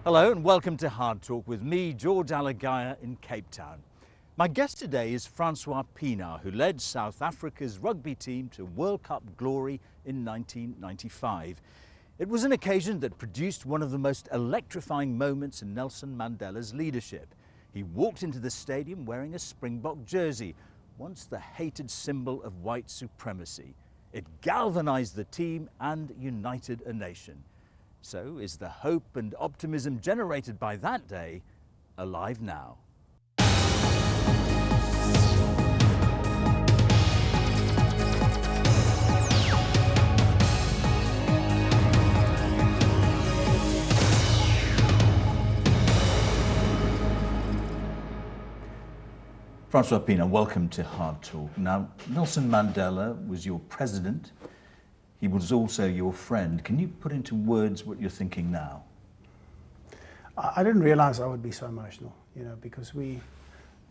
Hello and welcome to Hard Talk with me, George Alagiah in Cape Town. My guest today is Francois Pienaar, who led South Africa's rugby team to World Cup glory in 1995. It was an occasion that produced one of the most electrifying moments in Nelson Mandela's leadership. He walked into the stadium wearing a Springbok jersey, once the hated symbol of white supremacy. It galvanized the team and united a nation. So is the hope and optimism generated by that day alive now? Francois Pienaar, welcome to Hard Talk. Now, Nelson Mandela was your president. He was also your friend. Can you put into words what you're thinking now? I didn't realize I would be so emotional, because we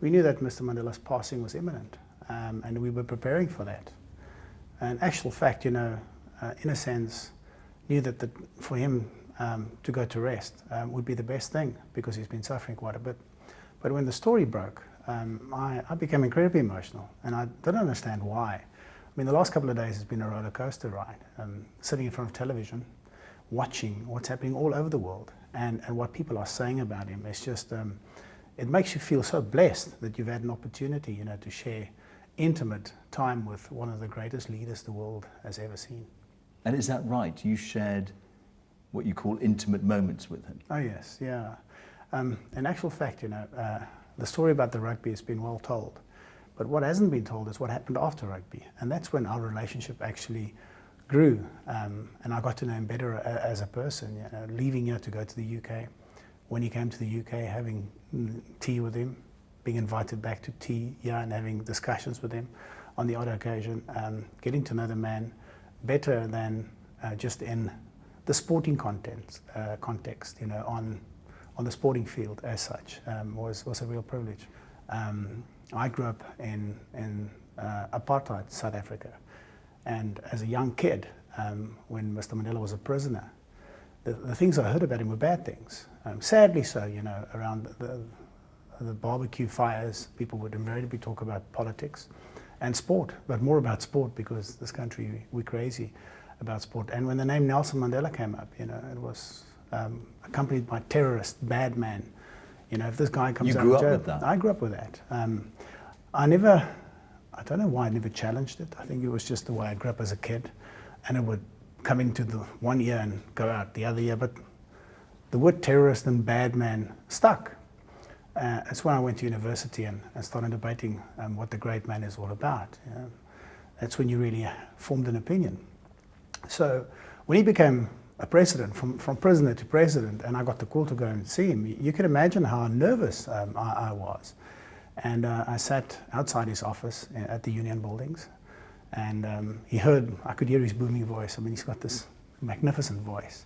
knew that Mr. Mandela's passing was imminent, and we were preparing for that. And actual fact, in a sense, knew that for him to go to rest would be the best thing, because he's been suffering quite a bit. But when the story broke, I became incredibly emotional, and I don't understand why. I mean, the last couple of days has been a roller coaster ride, sitting in front of television, watching what's happening all over the world, and what people are saying about him. It's just, it makes you feel so blessed that you've had an opportunity, to share intimate time with one of the greatest leaders the world has ever seen. And is that right? You shared what you call intimate moments with him? Oh yes, yeah. In actual fact, the story about the rugby has been well told. But what hasn't been told is what happened after rugby. And that's when our relationship actually grew. And I got to know him better as a person, leaving here to go to the UK. When he came to the UK, having tea with him, being invited back to tea here and having discussions with him on the odd occasion, getting to know the man better than just in the sporting context, on the sporting field as such, was a real privilege. I grew up in apartheid South Africa, and as a young kid, when Mr. Mandela was a prisoner, the things I heard about him were bad things. Sadly so, around the barbecue fires, people would invariably talk about politics and sport, but more about sport, because this country, we're crazy about sport. And when the name Nelson Mandela came up, it was accompanied by terrorist, bad man. If this guy comes out of jail. You grew up with that? I grew up with that. I don't know why I never challenged it. I think it was just the way I grew up as a kid. And it would come into the one ear and go out the other ear. But the word terrorist and bad man stuck. That's when I went to university and started debating what the great man is all about. That's when you really formed an opinion. So when he became a president, from prisoner to president, and I got the call to go and see him, you can imagine how nervous I was. And I sat outside his office at the Union buildings, and I could hear his booming voice. I mean, he's got this magnificent voice.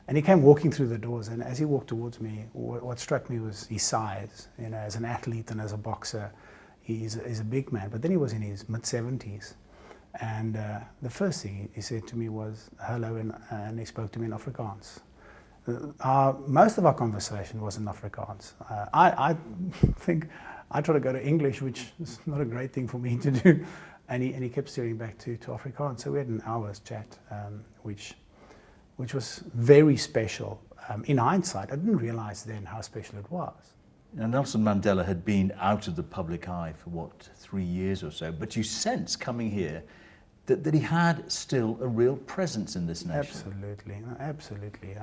And he came walking through the doors, and as he walked towards me, what struck me was his size. As an athlete and as a boxer, he's a big man, but then he was in his mid-70s. And the first thing he said to me was hello, and he spoke to me in Afrikaans. Most of our conversation was in Afrikaans. I think I tried to go to English, which is not a great thing for me to do, and he kept steering back to Afrikaans. So we had an hour's chat, which was very special. In hindsight, I didn't realize then how special it was. Now, Nelson Mandela had been out of the public eye for 3 years or so, but you sense coming here that he had still a real presence in this nation. Absolutely, absolutely.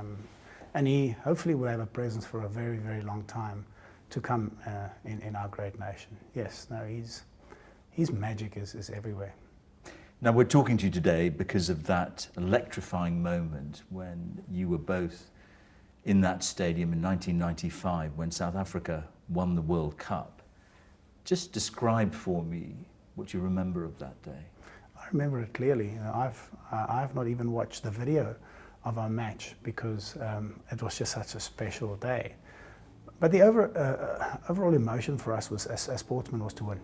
And he hopefully will have a presence for a very, very long time to come in our great nation. Yes, no, his magic is everywhere. Now, we're talking to you today because of that electrifying moment when you were both in that stadium in 1995 when South Africa won the World Cup. Just describe for me what you remember of that day. I remember it clearly. I've not even watched the video of our match because it was just such a special day. But the overall emotion for us was, as sportsmen, was to win.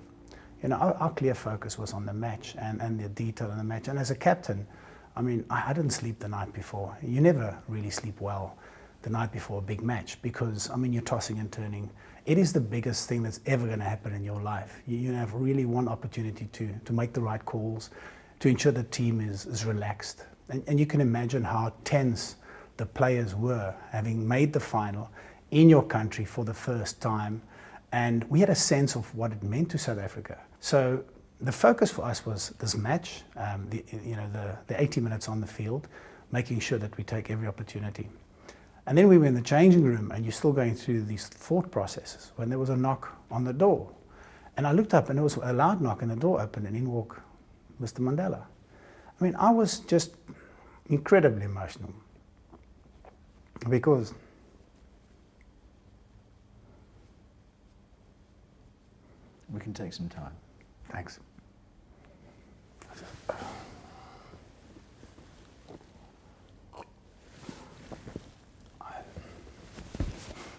Our clear focus was on the match and the detail in the match. And as a captain, I mean, I didn't sleep the night before. You never really sleep well the night before a big match, because, I mean, you're tossing and turning. It is the biggest thing that's ever going to happen in your life. You have really one opportunity to make the right calls, to ensure the team is relaxed. And you can imagine how tense the players were, having made the final in your country for the first time. And we had a sense of what it meant to South Africa. So the focus for us was this match, the 80 minutes on the field, making sure that we take every opportunity. And then we were in the changing room, and you're still going through these thought processes when there was a knock on the door. And I looked up, and it was a loud knock, and the door opened, and in walked Mr. Mandela. I mean, I was just incredibly emotional, because we can take some time. Thanks.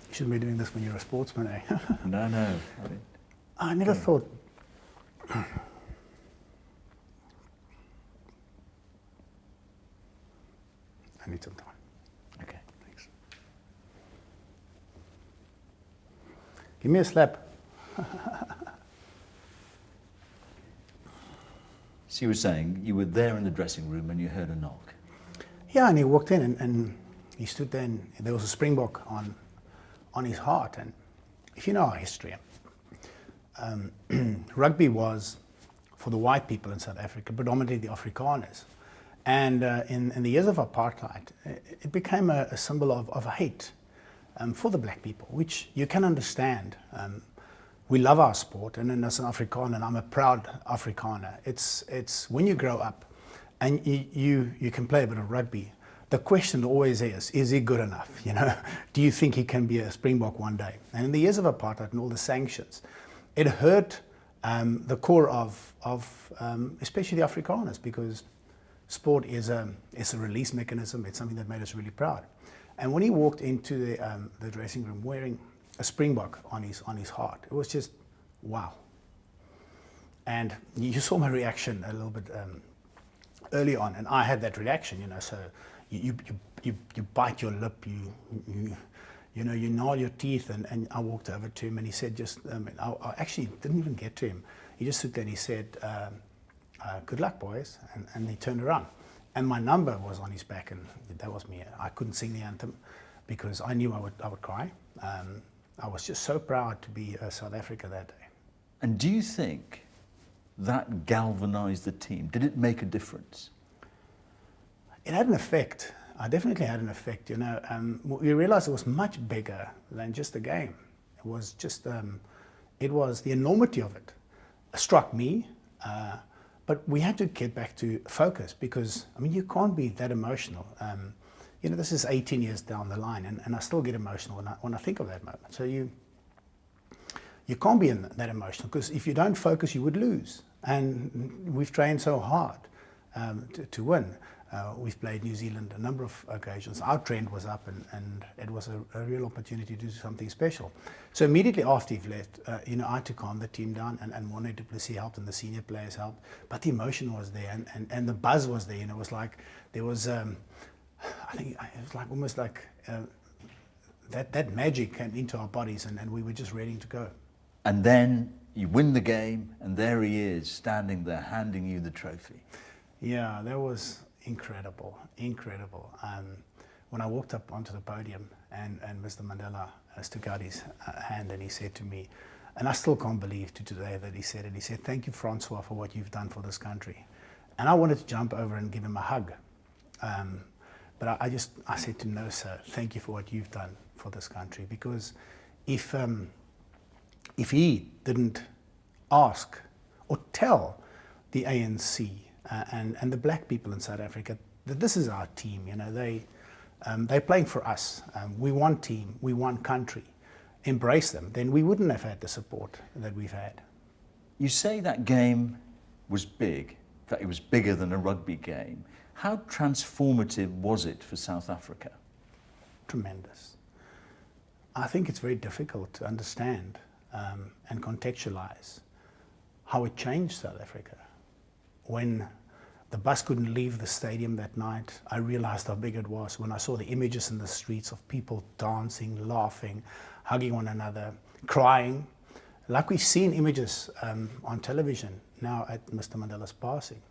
You shouldn't be doing this when you're a sportsman, eh? No. I mean, I never thought. I need some time. Okay, thanks. Give me a slap. So you were saying you were there in the dressing room and you heard a knock. Yeah, and he walked in, and he stood there, and there was a Springbok on his heart. And if you know our history, rugby was, for the white people in South Africa, predominantly the Afrikaners. And in the years of apartheid, it became a symbol of hate for the black people, which you can understand. We love our sport, and then as an Afrikaner, and I'm a proud Afrikaner, it's when you grow up and you can play a bit of rugby, the question always is he good enough? You know, do you think he can be a Springbok one day? And in the years of apartheid and all the sanctions, it hurt the core of especially the Afrikaners, because sport is a release mechanism. It's something that made us really proud. And when he walked into the dressing room wearing a Springbok on his heart, it was just wow. And you saw my reaction a little bit early on, and I had that reaction, you know. So you bite your lip, you gnaw your teeth, and I walked over to him, and he said, I actually didn't even get to him. He just stood there and he said, good luck, boys, and he turned around. And my number was on his back, and that was me. I couldn't sing the anthem because I knew I would cry. I was just so proud to be South Africa that day. And do you think that galvanized the team? Did it make a difference? It had an effect. I definitely had an effect. You know, we realized it was much bigger than just a game. It was just, it was the enormity of it struck me. But we had to get back to focus, because, I mean, you can't be that emotional. You know, this is 18 years down the line, and I still get emotional when I think of that moment. So you can't be that emotional, because if you don't focus, you would lose. And we've trained so hard to win. We've played New Zealand a number of occasions. Our trend was up, and it was a real opportunity to do something special. So immediately after he left, you know, I had to calm the team down, and Morné du Plessis helped, and the senior players helped. But the emotion was there, and the buzz was there. You know, it was like there was, I think it was like almost like that magic came into our bodies, and we were just ready to go. And then you win the game, and there he is, standing there, handing you the trophy. Yeah, that was incredible, incredible. When I walked up onto the podium, and Mr. Mandela stuck out his hand, and he said to me, and I still can't believe to today that he said it, he said, "Thank you, Francois, for what you've done for this country." And I wanted to jump over and give him a hug. But I said to him, "No, sir, thank you for what you've done for this country." Because if he didn't ask or tell the ANC and the black people in South Africa that this is our team, you know, they're playing for us. We want team, we want country. Embrace them. Then we wouldn't have had the support that we've had. You say that game was big. In fact, it was bigger than a rugby game. How transformative was it for South Africa? Tremendous. I think it's very difficult to understand and contextualize how it changed South Africa when The bus couldn't leave the stadium that night. I realized how big it was when I saw the images in the streets of people dancing, laughing, hugging one another, crying, like we've seen images on television now at Mr. Mandela's passing.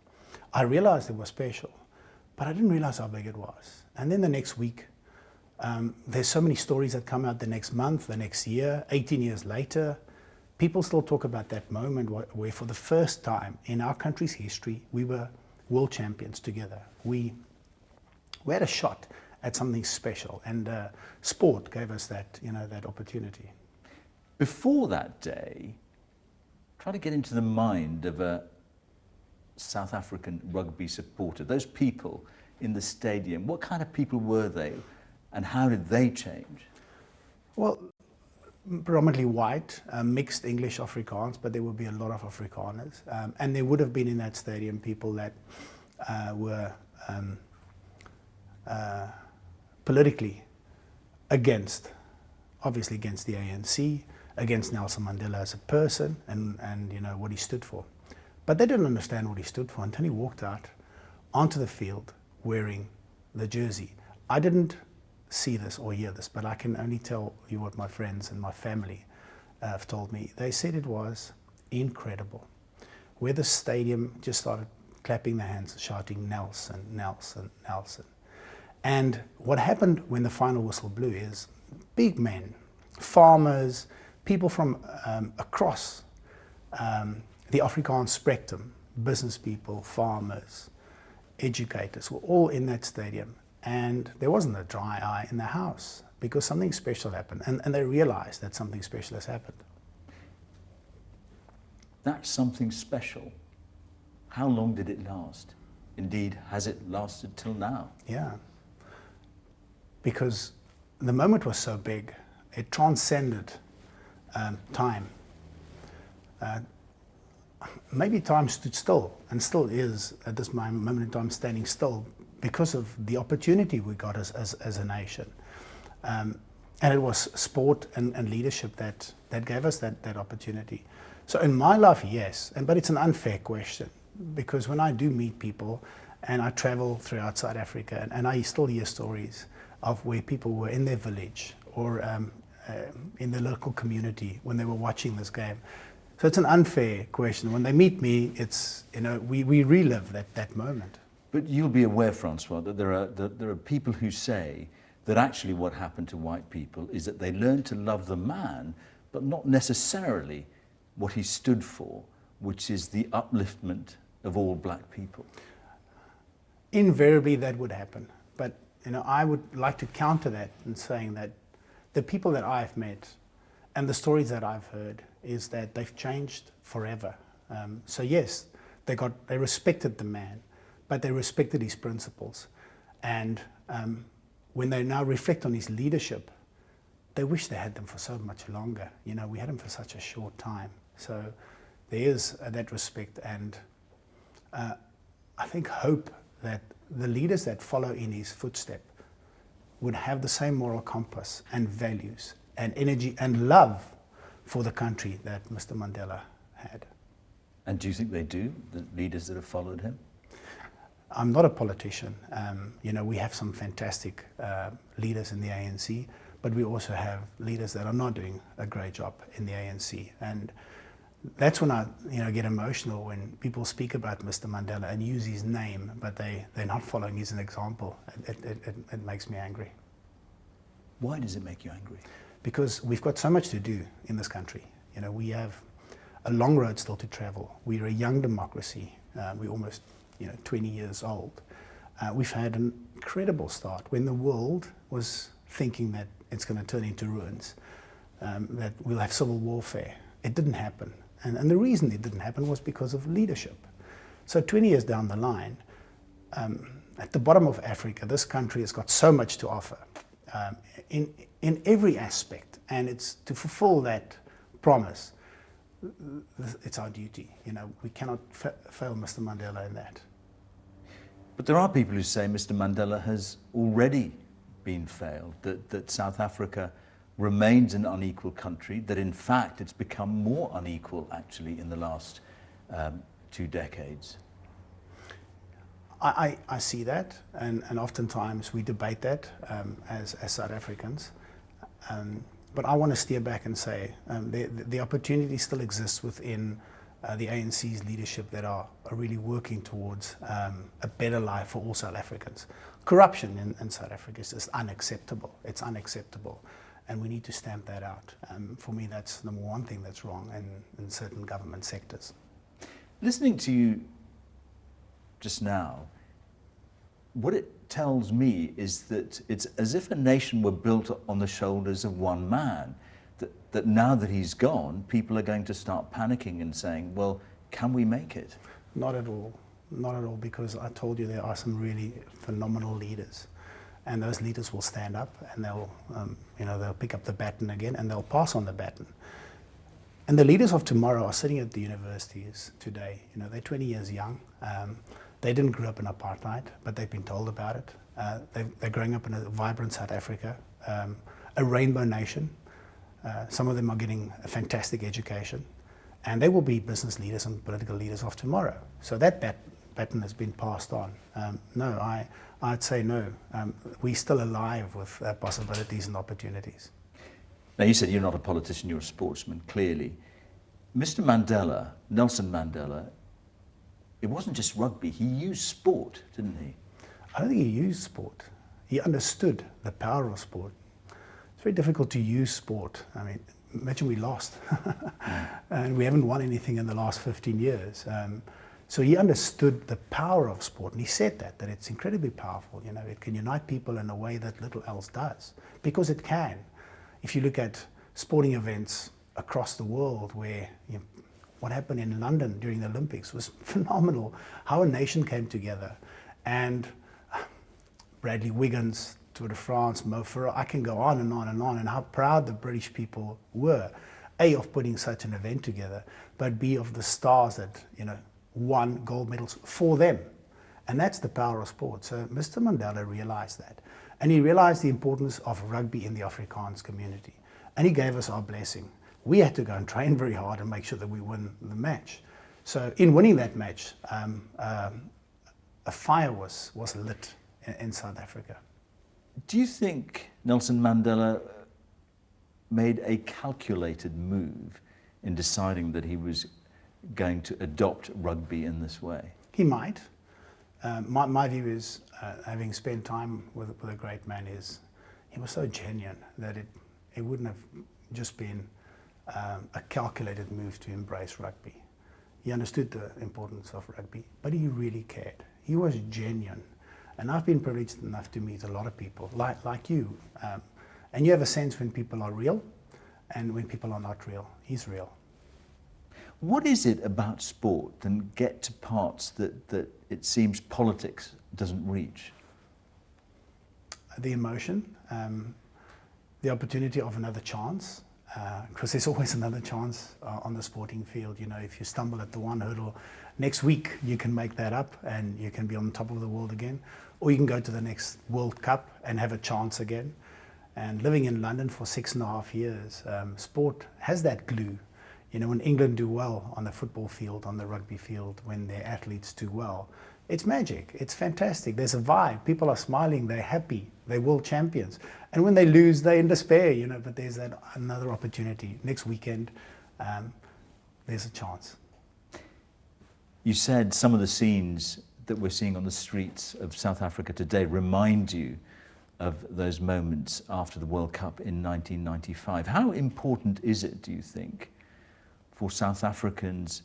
I realized it was special, but I didn't realize how big it was. And then the next week, there's so many stories that come out the next month, the next year, 18 years later. People still talk about that moment where for the first time in our country's history, we were world champions together. We had a shot at something special, and sport gave us that, that opportunity. Before that day, try to get into the mind of a South African rugby supporter, those people in the stadium. What kind of people were they, and how did they change? Well, predominantly white, mixed English Afrikaans, but there would be a lot of Afrikaners. And there would have been in that stadium people that were politically obviously against the ANC, against Nelson Mandela as a person and what he stood for. But they didn't understand what he stood for until he walked out onto the field wearing the jersey. I didn't see this or hear this, but I can only tell you what my friends and my family have told me. They said it was incredible, where the stadium just started clapping their hands, shouting Nelson, Nelson, Nelson. And what happened when the final whistle blew is big men, farmers, people from across the Afrikaans spectrum, business people, farmers, educators, were all in that stadium. And there wasn't a dry eye in the house because something special happened. And they realized that something special has happened. That's something special. How long did it last? Indeed, has it lasted till now? Yeah. Because the moment was so big, it transcended time. Maybe time stood still, and still is at this moment in time standing still, because of the opportunity we got as a nation. And it was sport and leadership that gave us that opportunity. So in my life, yes, but it's an unfair question, because when I do meet people and I travel throughout South Africa and I still hear stories of where people were in their village or in the local community when they were watching this game. So it's an unfair question. When they meet me, it's, we relive that moment. But you'll be aware, Francois, that there are people who say that actually what happened to white people is that they learned to love the man, but not necessarily what he stood for, which is the upliftment of all black people. Invariably that would happen. But I would like to counter that in saying that the people that I've met and the stories that I've heard is that they've changed forever. So yes, they respected the man, but they respected his principles. And when they now reflect on his leadership, they wish they had them for so much longer. We had him for such a short time. So there is that respect, and I think hope that the leaders that follow in his footstep would have the same moral compass and values and energy and love for the country that Mr. Mandela had. And do you think they do, the leaders that have followed him? I'm not a politician. We have some fantastic leaders in the ANC, but we also have leaders that are not doing a great job in the ANC. And that's when I get emotional when people speak about Mr. Mandela and use his name, but they're not following his example. It makes me angry. Why does it make you angry? Because we've got so much to do in this country. We have a long road still to travel. We're a young democracy. We're almost 20 years old. We've had an incredible start when the world was thinking that it's going to turn into ruins, that we'll have civil warfare. It didn't happen. And the reason it didn't happen was because of leadership. So 20 years down the line, at the bottom of Africa, this country has got so much to offer in every aspect, and it's to fulfill that promise. It's our duty. We cannot fail Mr. Mandela in that. But there are people who say Mr. Mandela has already been failed, that South Africa remains an unequal country, that in fact it's become more unequal actually in the last 2 decades. I see that, and oftentimes we debate that as South Africans. But I want to steer back and say the opportunity still exists within the ANC's leadership that are really working towards a better life for all South Africans. Corruption in South Africa is just unacceptable. It's unacceptable. And we need to stamp that out. For me, that's the one thing that's wrong in certain government sectors. Listening to you just now, what it tells me is that it's as if a nation were built on the shoulders of one man, that now that he's gone, people are going to start panicking and saying, well, can we make it? Not at all. Not at all, because I told you there are some really phenomenal leaders. And those leaders will stand up and they'll pick up the baton again and they'll pass on the baton. And the leaders of tomorrow are sitting at the universities today. They're 20 years young. They didn't grow up in apartheid, but they've been told about it. They're growing up in a vibrant South Africa, a rainbow nation. Some of them are getting a fantastic education. And they will be business leaders and political leaders of tomorrow. So that baton has been passed on. No, I'd say no. We're still alive with possibilities and opportunities. Now, you said you're not a politician, you're a sportsman, clearly. Mr. Mandela, Nelson Mandela, it wasn't just rugby, he used sport, didn't he? I don't think he used sport. He understood the power of sport. It's very difficult to use sport. I mean, imagine we lost. And we haven't won anything in the last 15 years. So he understood the power of sport, and he said that it's incredibly powerful. It can unite people in a way that little else does, because it can. If you look at sporting events across the world, where what happened in London during the Olympics was phenomenal, how a nation came together. And Bradley Wiggins, Tour de France, Mo Farah, I can go on and on and on, and how proud the British people were, A, of putting such an event together, but B, of the stars that, won gold medals for them. And that's the power of sport. So Mr. Mandela realized that. And he realized the importance of rugby in the Afrikaans community. And he gave us our blessing. We had to go and train very hard and make sure that we win the match. So in winning that match, a fire was lit in South Africa. Do you think Nelson Mandela made a calculated move in deciding that he was going to adopt rugby in this way? He might. My view is, having spent time with a great man, is he was so genuine that it wouldn't have just been a calculated move to embrace rugby. He understood the importance of rugby, but he really cared. He was genuine. And I've been privileged enough to meet a lot of people like you. And you have a sense when people are real and when people are not real. He's real. What is it about sport that get to parts that it seems politics doesn't reach? The emotion, the opportunity of another chance, because there's always another chance on the sporting field. If you stumble at the one hurdle, next week you can make that up and you can be on top of the world again, or you can go to the next World Cup and have a chance again. And living in London for 6.5 years, sport has that glue. When England do well on the football field, on the rugby field, when their athletes do well, it's magic. It's fantastic. There's a vibe. People are smiling. They're happy. They're world champions. And when they lose, they're in despair, but there's another opportunity. Next weekend, there's a chance. You said some of the scenes that we're seeing on the streets of South Africa today remind you of those moments after the World Cup in 1995. How important is it, do you think, for South Africans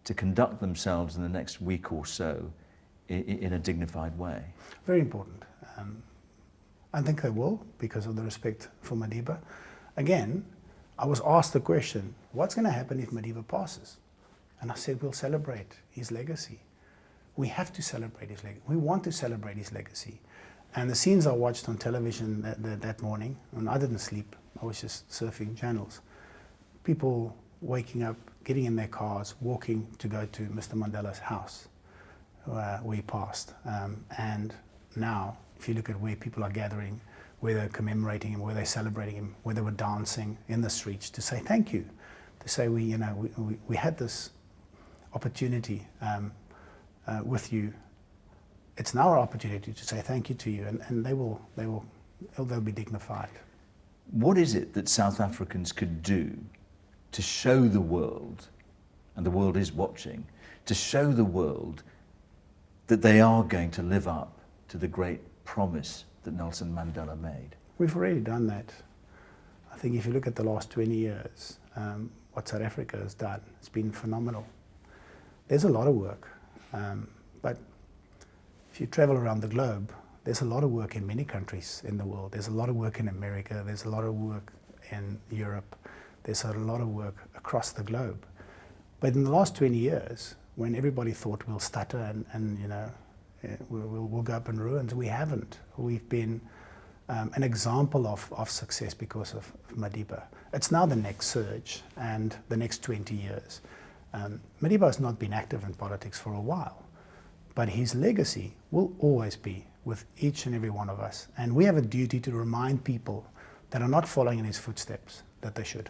to conduct themselves in the next week or so in a dignified way? Very important. I think they will, because of the respect for Madiba. Again, I was asked the question, what's going to happen if Madiba passes? And I said, we'll celebrate his legacy. We have to celebrate his legacy. We want to celebrate his legacy. And the scenes I watched on television that morning, and I didn't sleep, I was just surfing channels. People waking up, getting in their cars, walking to go to Mr. Mandela's house, where he passed. And now, if you look at where people are gathering, where they're commemorating him, where they're celebrating him, where they were dancing in the streets to say thank you, to say we had this opportunity with you it's now our opportunity to say thank you to you, and they'll be dignified. What is it that South Africans could do to show the world, and the world is watching, to show the world that they are going to live up to the great promise that Nelson Mandela made? We've already done that. I think if you look at the last 20 years, what South Africa has done, it's been phenomenal. There's a lot of work, but if you travel around the globe, there's a lot of work in many countries in the world. There's a lot of work in America, there's a lot of work in Europe, there's a lot of work across the globe. But in the last 20 years, when everybody thought we'll stutter and you know, we'll go up in ruins, we haven't. We've been an example of success because of Madiba. It's now the next surge and the next 20 years. Madiba has not been active in politics for a while, but his legacy will always be with each and every one of us. And we have a duty to remind people that are not following in his footsteps that they should.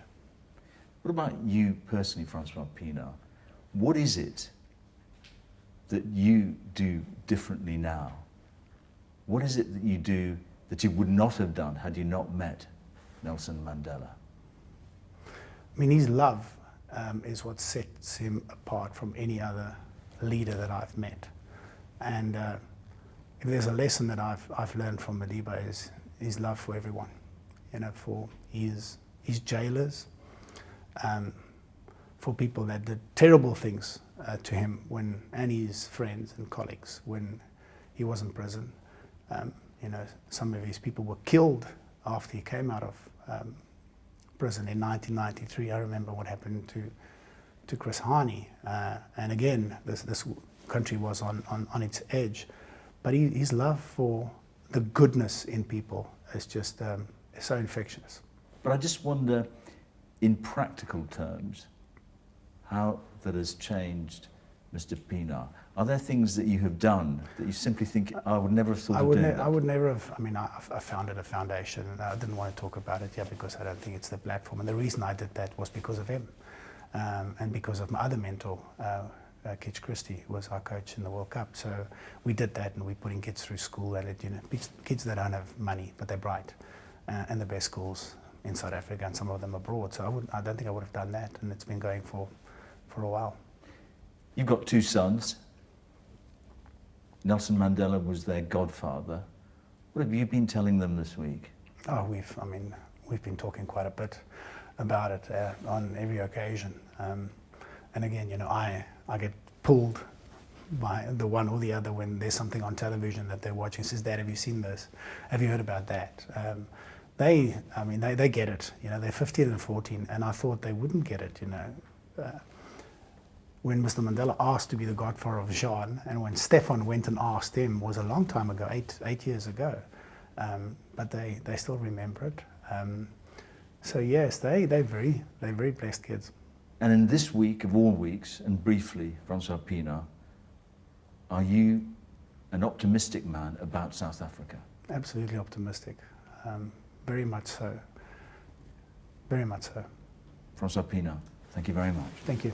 What about you personally, Francois Pienaar? What is it that you do differently now? What is it that you do that you would not have done had you not met Nelson Mandela? I mean, his love is what sets him apart from any other leader that I've met. And if there's a lesson that I've learned from Madiba is his love for everyone, you know, for his jailers, for people that did terrible things to him and his friends and colleagues when he was in prison. You know, some of his people were killed after he came out of prison in 1993. I remember what happened to Chris Hani. And again, this country was on its edge. But his love for the goodness in people is just so infectious. But I just wonder, in practical terms, how that has changed Mr. Pienaar. Are there things that you have done that you simply think, I would never have thought of doing that? I would never have, I mean, I founded a foundation, and I didn't want to talk about it yet because I don't think it's the platform. And the reason I did that was because of him, and because of my other mentor, Kitch Christie, was our coach in the World Cup. So we did that, and we're putting kids through school, and you know, kids that don't have money, but they're bright, and the best schools in South Africa, and some of them abroad. So I don't think I would have done that, and it's been going for a while. You've got two sons. Nelson Mandela was their godfather. What have you been telling them this week? Oh, we've been talking quite a bit about it on every occasion. And again, you know, I get pulled by the one or the other when there's something on television that they're watching. Says, Dad, have you seen this? Have you heard about that? They get it. You know, they're 15 and 14, and I thought they wouldn't get it. You know, when Mr. Mandela asked to be the godfather of Jean, and when Stefan went and asked him, was a long time ago, eight years ago. But they still remember it. So yes, they're very blessed kids. And in this week of all weeks, and briefly, Francois Pienaar, are you an optimistic man about South Africa? Absolutely optimistic. Very much so. Very much so. Francois Pienaar, thank you very much. Thank you.